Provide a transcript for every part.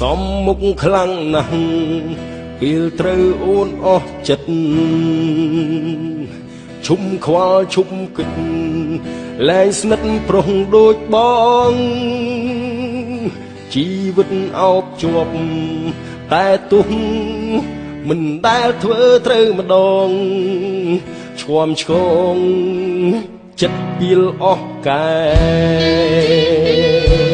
សំមុខខ្លាំងណាស់ពេលត្រូវអូនអស់ចិត្តឈុំខ្វល់ឈុំគិតលែងស្និទ្ធប្រុសដូចបងជីវិតអោបជាប់តែទុះមិនដែលធ្វើត្រូវម្ដងឈាំឆ្កងចិត្តពីលអស់កែង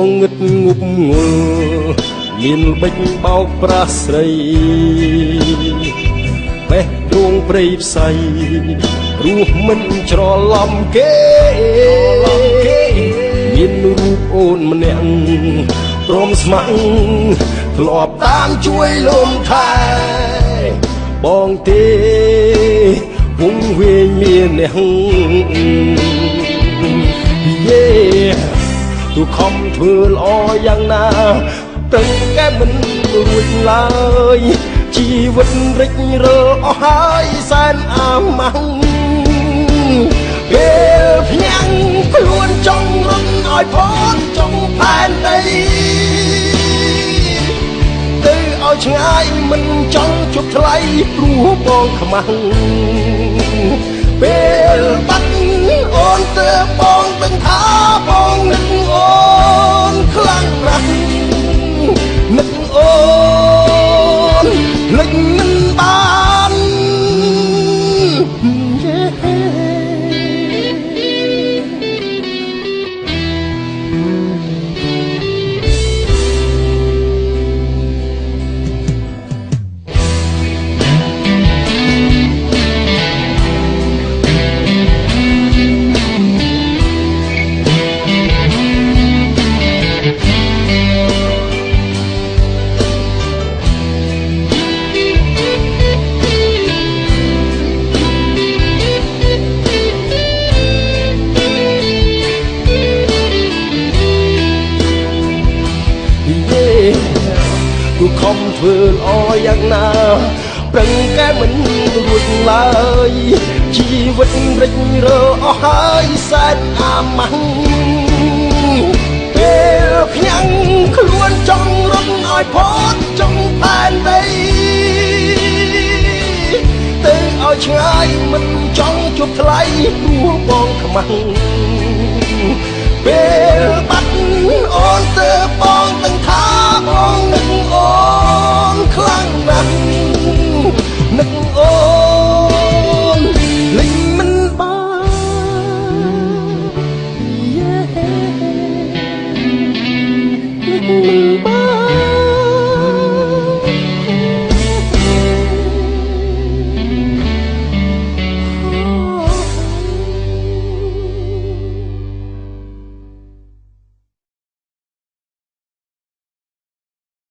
ងឹតងប់ងល់មានល្បិចបោកប្រាស់ស្រីបេះដូងព្រៃផ្សៃរស់មិនច្រឡំគេមានរូបអូនម្នាក់ព្រមស្ម័គ្រធ្លាប់តាមជួយលំថែបងទេវងវែងមានអ្នកយេទូខំធ្វើល្អយ៉ាងណាប្រឹងកែមិនរួចឡើយជីវិតរិចរើអស់ហើយសែនអាម៉ាំងពេលភ្ញាំងខ្លួនចង់រត់ឲ្យផុតចង់ផែនដីទៅឲ្យឆ្ងាយមិនចង់ជប់ថ្លៃព្រោះបងខ្មាំងពេលបាត់អូនទើបបងដឹងថាបងនឹកអូនខ្លាំងណាស់នឹកអូនលិចមិនបានទូខំធ្វើល្អយ៉ាងណាប្រឹងកែមិនរួចឡើយជីវិតរិចរើអស់ហើយសែនអាម៉ាំងពេលភ្ញាំងខ្លួនចង់រត់ឲ្យផុតចង់ផែនដីទៅឲ្យឆ្ងាយមិនចង់ជប់ថ្លៃព្រោះបងខ្មាំង